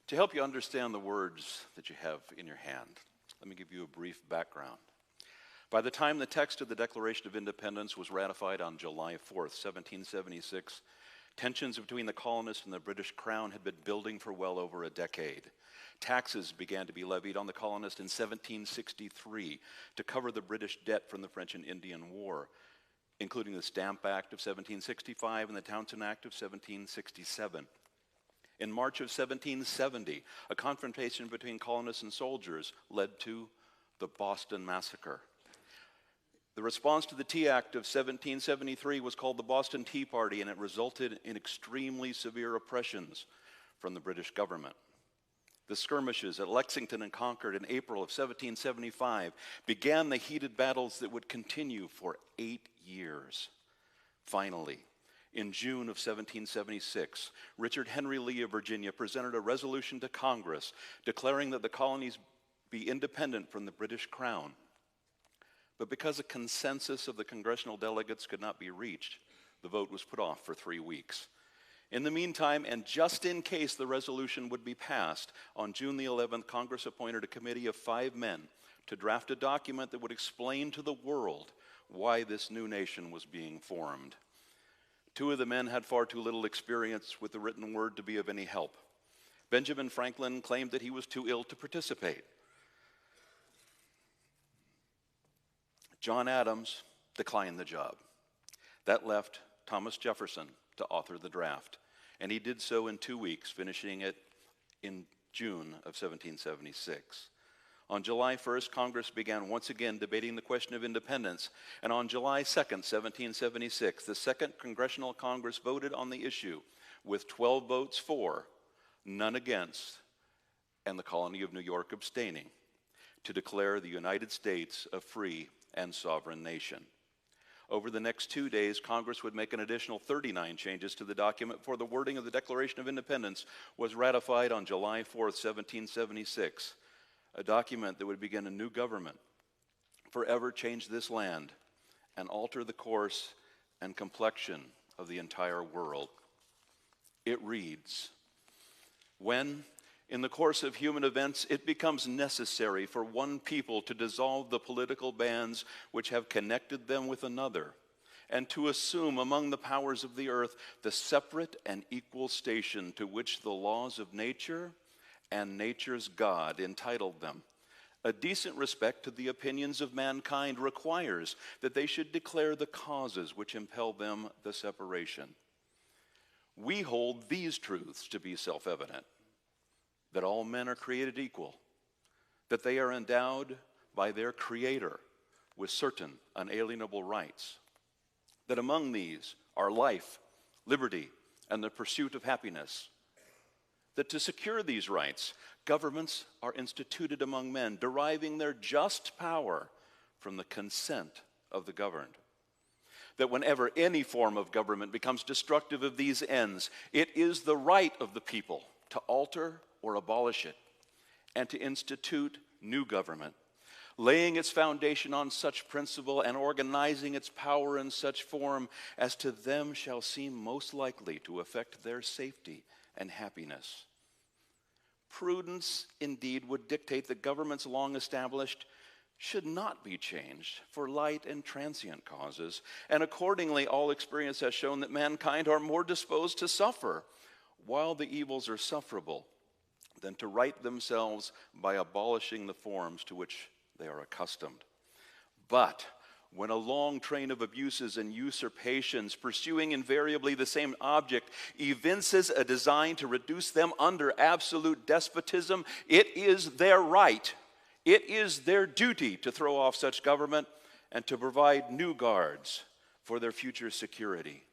To help you understand the words that you have in your hand, let me give you a brief background. By the time the text of the Declaration of Independence was ratified on July 4th, 1776, tensions between the colonists and the British Crown had been building for well over a decade. Taxes began to be levied on the colonists in 1763 to cover the British debt from the French and Indian War, including the Stamp Act of 1765 and the Townshend Act of 1767. In March of 1770, a confrontation between colonists and soldiers led to the Boston Massacre. The response to the Tea Act of 1773 was called the Boston Tea Party, and it resulted in extremely severe oppressions from the British government. The skirmishes at Lexington and Concord in April of 1775 began the heated battles that would continue for 8 years. Finally, in June of 1776, Richard Henry Lee of Virginia presented a resolution to Congress declaring that the colonies be independent from the British Crown. But because a consensus of the congressional delegates could not be reached, the vote was put off for 3 weeks. In the meantime, and just in case the resolution would be passed, on June the 11th, Congress appointed a committee of 5 men to draft a document that would explain to the world why this new nation was being formed. 2 of the men had far too little experience with the written word to be of any help. Benjamin Franklin claimed that he was too ill to participate. John Adams declined the job. That left Thomas Jefferson to author the draft, and he did so in 2 weeks, finishing it in June of 1776. On July 1st, Congress began once again debating the question of independence, and on July 2nd, 1776, the Second Congressional Congress voted on the issue with 12 votes for, none against, and the colony of New York abstaining, to declare the United States a free and sovereign nation. Over the next 2 days, Congress would make an additional 39 changes to the document before the wording of the Declaration of Independence was ratified on July 4th, 1776. A document that would begin a new government, forever change this land, and alter the course and complexion of the entire world. It reads, "When, in the course of human events, it becomes necessary for one people to dissolve the political bands which have connected them with another, and to assume among the powers of the earth the separate and equal station to which the laws of nature and nature's God entitled them, a decent respect to the opinions of mankind requires that they should declare the causes which impel them the separation. We hold these truths to be self-evident, that all men are created equal, that they are endowed by their Creator with certain unalienable rights, that among these are life, liberty, and the pursuit of happiness, that to secure these rights, governments are instituted among men, deriving their just power from the consent of the governed. That whenever any form of government becomes destructive of these ends, it is the right of the people to alter or abolish it, and to institute new government, laying its foundation on such principle and organizing its power in such form as to them shall seem most likely to affect their safety and happiness. Prudence, indeed, would dictate that governments long established should not be changed for light and transient causes, and accordingly all experience has shown that mankind are more disposed to suffer, while the evils are sufferable, than to right themselves by abolishing the forms to which they are accustomed. But when a long train of abuses and usurpations, pursuing invariably the same object, evinces a design to reduce them under absolute despotism, it is their right, it is their duty to throw off such government and to provide new guards for their future security.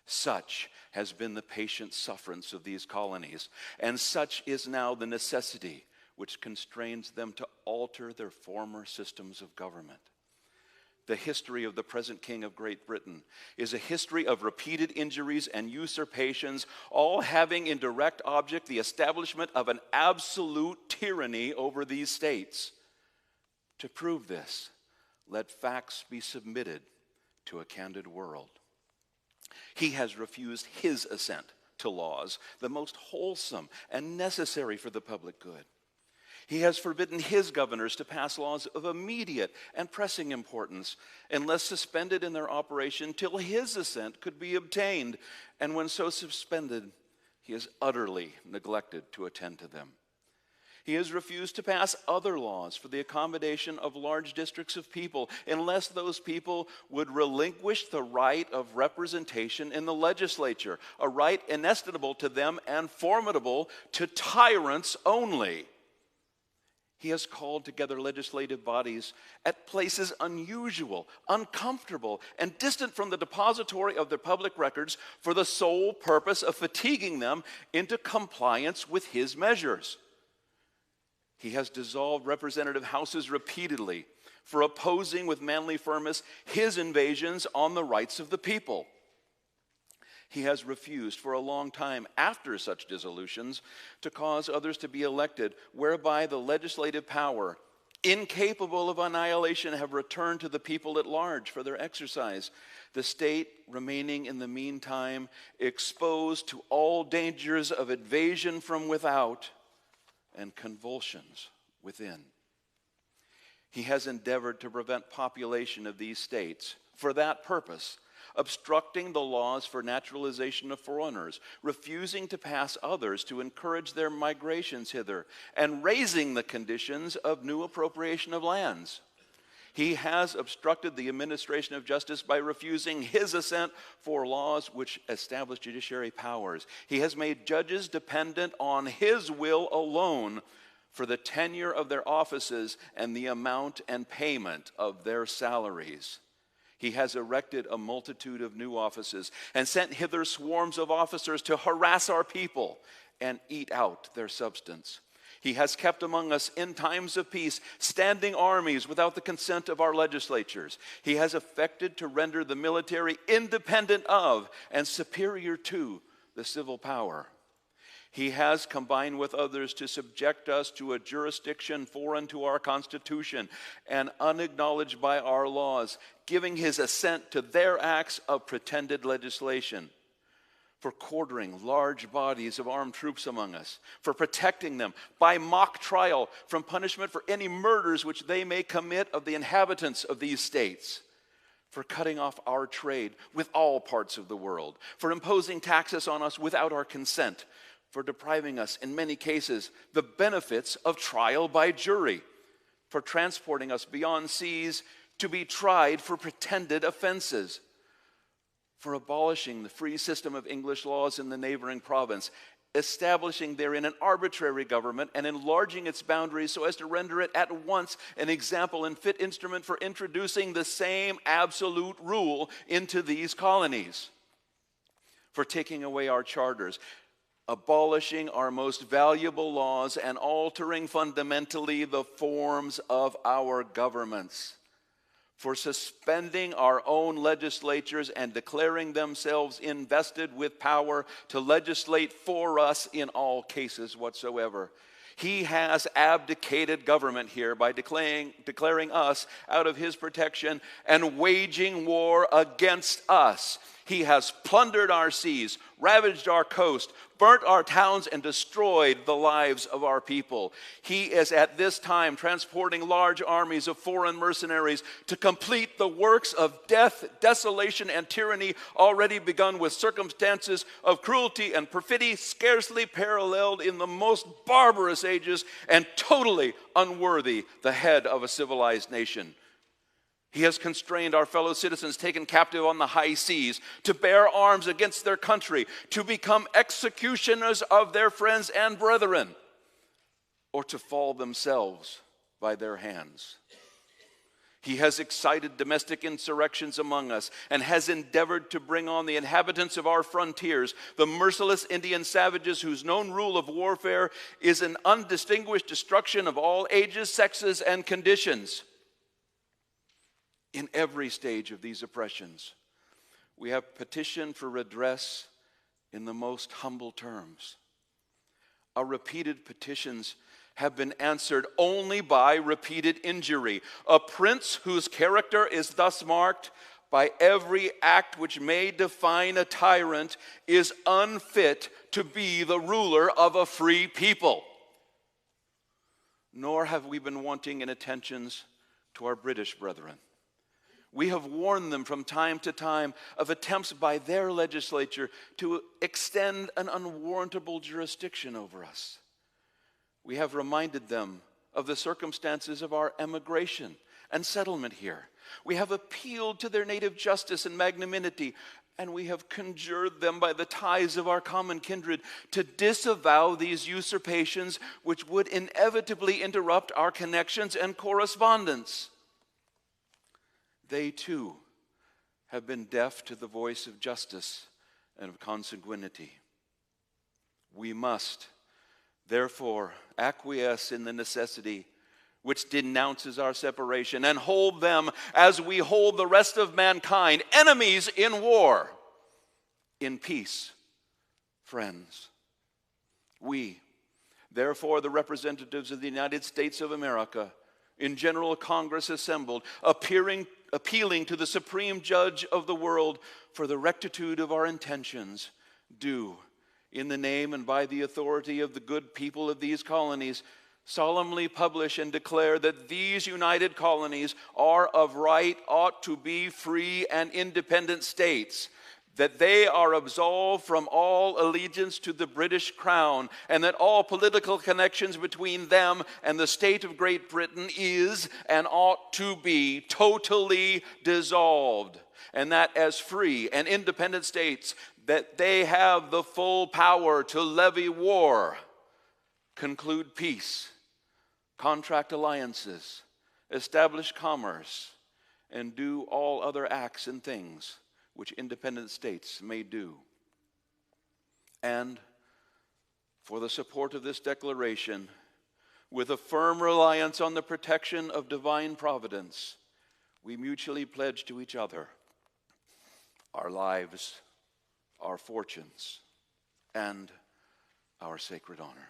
Such has been the patient sufferance of these colonies, and such is now the necessity which constrains them to alter their former systems of government. The history of the present King of Great Britain is a history of repeated injuries and usurpations, all having in direct object the establishment of an absolute tyranny over these states. To prove this, let facts be submitted to a candid world. He has refused his assent to laws, the most wholesome and necessary for the public good. He has forbidden his governors to pass laws of immediate and pressing importance unless suspended in their operation till his assent could be obtained, and when so suspended, he has utterly neglected to attend to them. He has refused to pass other laws for the accommodation of large districts of people unless those people would relinquish the right of representation in the legislature, a right inestimable to them and formidable to tyrants only. He has called together legislative bodies at places unusual, uncomfortable, and distant from the depository of their public records for the sole purpose of fatiguing them into compliance with his measures. He has dissolved representative houses repeatedly for opposing with manly firmness his invasions on the rights of the people. He has refused for a long time after such dissolutions to cause others to be elected, whereby the legislative power, incapable of annihilation, have returned to the people at large for their exercise, the state remaining in the meantime exposed to all dangers of invasion from without and convulsions within. He has endeavored to prevent population of these states for that purpose, obstructing the laws for naturalization of foreigners, refusing to pass others to encourage their migrations hither, and raising the conditions of new appropriation of lands. He has obstructed the administration of justice by refusing his assent for laws which establish judiciary powers. He has made judges dependent on his will alone for the tenure of their offices and the amount and payment of their salaries. He has erected a multitude of new offices and sent hither swarms of officers to harass our people and eat out their substance. He has kept among us in times of peace standing armies without the consent of our legislatures. He has affected to render the military independent of and superior to the civil power. He has combined with others to subject us to a jurisdiction foreign to our Constitution and unacknowledged by our laws, giving his assent to their acts of pretended legislation, for quartering large bodies of armed troops among us, for protecting them by mock trial from punishment for any murders which they may commit of the inhabitants of these states, for cutting off our trade with all parts of the world, for imposing taxes on us without our consent, for depriving us, in many cases, the benefits of trial by jury, for transporting us beyond seas to be tried for pretended offenses, for abolishing the free system of English laws in the neighboring province, establishing therein an arbitrary government and enlarging its boundaries so as to render it at once an example and fit instrument for introducing the same absolute rule into these colonies, for taking away our charters, abolishing our most valuable laws, and altering fundamentally the forms of our governments, for suspending our own legislatures and declaring themselves invested with power to legislate for us in all cases whatsoever. He has abdicated government here by declaring us out of his protection and waging war against us. He has plundered our seas, ravaged our coast, burnt our towns, and destroyed the lives of our people. He is at this time transporting large armies of foreign mercenaries to complete the works of death, desolation, and tyranny already begun with circumstances of cruelty and perfidy scarcely paralleled in the most barbarous ages and totally unworthy the head of a civilized nation. He has constrained our fellow citizens taken captive on the high seas to bear arms against their country, to become executioners of their friends and brethren, or to fall themselves by their hands. He has excited domestic insurrections among us and has endeavored to bring on the inhabitants of our frontiers, the merciless Indian savages whose known rule of warfare is an undistinguished destruction of all ages, sexes, and conditions. In every stage of these oppressions, we have petitioned for redress in the most humble terms. Our repeated petitions have been answered only by repeated injury. A prince whose character is thus marked by every act which may define a tyrant is unfit to be the ruler of a free people. Nor have we been wanting in attentions to our British brethren. We have warned them from time to time of attempts by their legislature to extend an unwarrantable jurisdiction over us. We have reminded them of the circumstances of our emigration and settlement here. We have appealed to their native justice and magnanimity, and we have conjured them by the ties of our common kindred to disavow these usurpations which would inevitably interrupt our connections and correspondence. They too have been deaf to the voice of justice and of consanguinity. We must, therefore, acquiesce in the necessity which denounces our separation and hold them as we hold the rest of mankind, enemies in war, in peace, friends. We, therefore, the representatives of the United States of America, in General Congress assembled, appealing to the Supreme Judge of the world for the rectitude of our intentions, do, in the name and by the authority of the good people of these colonies, solemnly publish and declare that these united colonies are of right, ought to be free and independent states, that they are absolved from all allegiance to the British Crown, and that all political connections between them and the state of Great Britain is and ought to be totally dissolved, and that as free and independent states, that they have the full power to levy war, conclude peace, contract alliances, establish commerce, and do all other acts and things which independent states may do. And for the support of this declaration, with a firm reliance on the protection of divine providence, we mutually pledge to each other our lives, our fortunes, and our sacred honor.